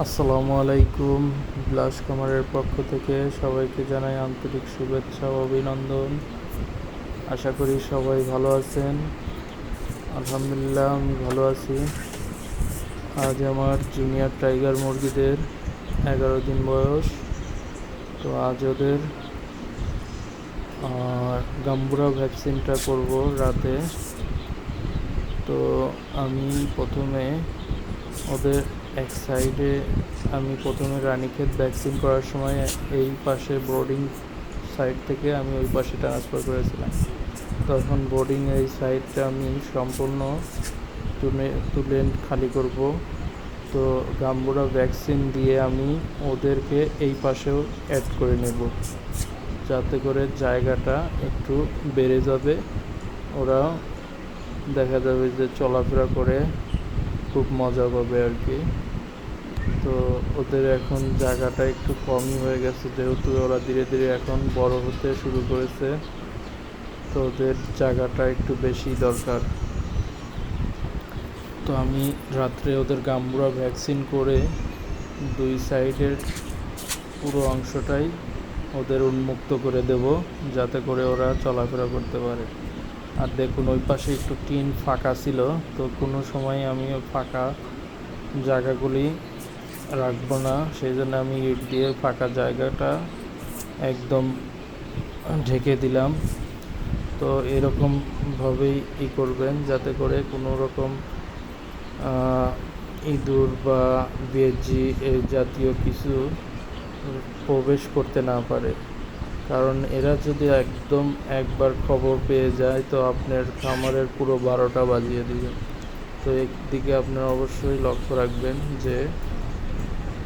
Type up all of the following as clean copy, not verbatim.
আসসালামু আলাইকুম। বিলাস কামারের পক্ষ থেকে সবাইকে জানাই আন্তরিক শুভেচ্ছা ও অভিনন্দন। আশা করি সবাই ভালো আছেন। আলহামদুলিল্লাহ আমি ভালো আছি। আজ আমার জুনিয়র টাইগার মুরগিদের 11 দিন বয়স। তো আজ ওদের গাম্বুরা ভ্যাকসিনটা করব রাতে। তো আমি প্রথমে ওদের এক সাইডে প্রথমে রানীক্ষেত ভ্যাকসিন করার সময় এই পাশে বোর্ডিং সাইড থেকে আমি ওই পাশে ট্রান্সফার করেছিলাম। তখন বোর্ডিং এই সাইডটা আমি সম্পূর্ণ তুলে খালি করব। তো গাম্বুরা ভ্যাকসিন দিয়ে আমি ওদেরকে এই পাশেও অ্যাড করে নেব, যাতে করে জায়গাটা একটু বেড়ে যাবে। ওরা দেখা যাবে যে চলাফেরা করে খুব মজা পাবে আর কি। তো ওদের এখন জায়গাটা একটু কমই হয়ে গেছে, যেহেতু ওরা ধীরে ধীরে এখন বড় হতে শুরু করেছে। তো ওদের জায়গাটা একটু বেশি দরকার। তো আমি রাত্রে ওদের গাম্বুরা ভ্যাকসিন করে দুই সাইডের পুরো অংশটাই ওদের উন্মুক্ত করে দেব, যাতে করে ওরা চলাফেরা করতে পারে। আর দেখুন ওই পাশে একটু টিন ফাঁকা ছিল, তো কোনো সময় আমি ওই ফাঁকা জায়গাগুলি রাখবো না, সেই জন্য আমি ইট দিয়ে ফাঁকা জায়গাটা একদম ঢেকে দিলাম। তো এরকমভাবেই করবেন, যাতে করে কোনো রকম ইঁদুর বা বেজি এই জাতীয় কিছু প্রবেশ করতে না পারে। কারণ এরা যদি একদম একবার খবর পেয়ে যায়, তো আপনার খামারের পুরো 12টা বাজিয়ে দিবে। তো একদিকে আপনার অবশ্যই লক্ষ্য রাখবেন যে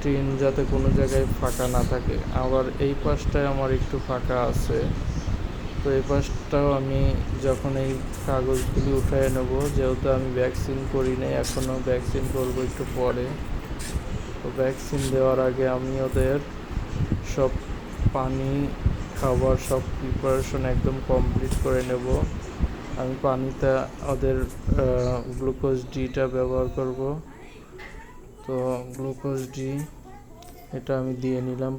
টিন যাতে কোনো জায়গায় ফাঁকা না থাকে। আবার এই পাশটায় আমার একটু ফাঁকা আছে, তো এই পাশটাও আমি যখন এই কাগজগুলি উঠিয়ে নেব, যেহেতু আমি ভ্যাকসিন করি নাই এখনও, ভ্যাকসিন করবো একটু পরে। তো ভ্যাকসিন দেওয়ার আগে আমি ওদের সব পানি খাবার সব প্রিপারেশন একদম কমপ্লিট করে নেব। আমি পানিতে ওদের গ্লুকোজ ডিটা ব্যবহার করব। তো গ্লুকোজ ডি এটা আমি দিয়ে নিলাম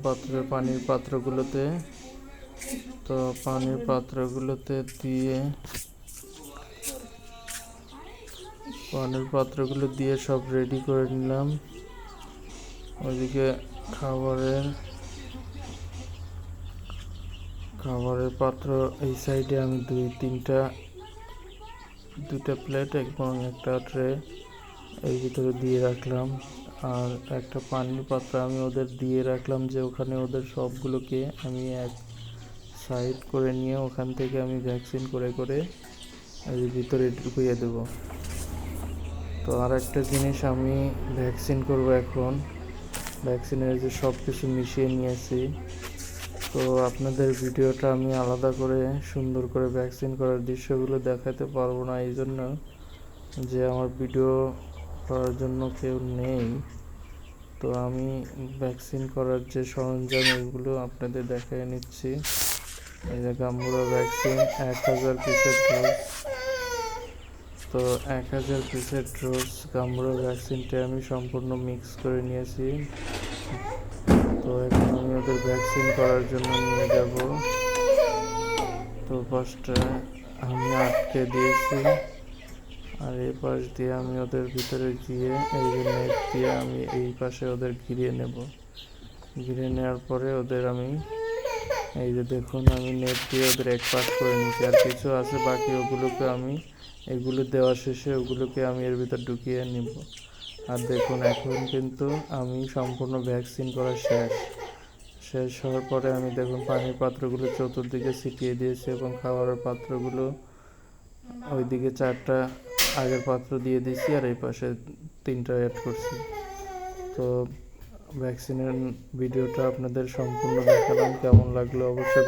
পানির পাত্রগুলোতে। তো পানির পাত্রগুলোতে দিয়ে সব রেডি করে নিলাম। ওইদিকে খাবারের পাত্র এই সাইডে আমি দুটা প্লেট এবং একটা ট্রে এর ভিতরে দিয়ে রাখলাম। আর একটা পানির পাত্র আমি ওদের দিয়ে রাখলাম, যে ওখানে ওদের সবগুলোকে আমি এক সাইড করে নিয়ে ওখান থেকে আমি ভ্যাকসিন করে এর ভিতরে ঢুকিয়ে দেবো। তো আর একটা জিনিস আমি ভ্যাকসিন করব এখন। ভ্যাকসিনের যে সব কিছু মিশিয়ে নিয়েছি। তো আপনাদের ভিডিওটা আমি আলাদা করে সুন্দর করে ভ্যাকসিন করার দৃশ্যগুলো দেখাতে পারবো না, এই জন্য যে আমার ভিডিও করার জন্য কেউ নেই। তো আমি ভ্যাকসিন করার যে সরঞ্জাম এগুলো আপনাদের দেখাই নিচ্ছি। এই যে গাম্বুরা ভ্যাকসিন 1000 পিসের ডোজ। তো 1000 পিসের ডোজ গাম্বুরা ভ্যাকসিনটা আমি সম্পূর্ণ মিক্স করে নিয়েছি। তো এখন আমি ওদের ভ্যাকসিন করার জন্য নিয়ে যাব। তো পাশটা আমি আটকে দিয়েছি, আর এই পাশ দিয়ে আমি ওদের ভিতরে গিয়ে এই যে নেট দিয়ে আমি এই পাশে ওদের ঘিরিয়ে নেব। ঘিরে নেওয়ার পরে ওদের আমি এই যে দেখুন আমি নেট দিয়ে ওদের এক পাশ করে নিচ্ছি, আর কিছু আছে বাকি ওগুলোকে আমি এগুলো দেওয়া শেষে ওগুলোকে আমি এর ভিতর ঢুকিয়ে নিব। আর দেখুন এখন কিন্তু আমি সম্পূর্ণ ভ্যাকসিন করা শেষ হওয়ার পরে আমি দেখুন পানির পাত্রগুলো চতুর্দিকে ছিটিয়ে দিয়েছি এবং খাবারের পাত্রগুলো ওইদিকে 4টা আগের পাত্র দিয়ে দিয়েছি, আর এই পাশে 3টা অ্যাড করছি। তো ভ্যাকসিনের ভিডিওটা আপনাদের সম্পূর্ণ দেখালাম। কেমন লাগলো অবশ্যই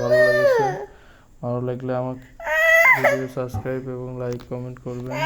ভালো লাগলে আমার ভিডিও সাবস্ক্রাইব এবং লাইক কমেন্ট করবেন।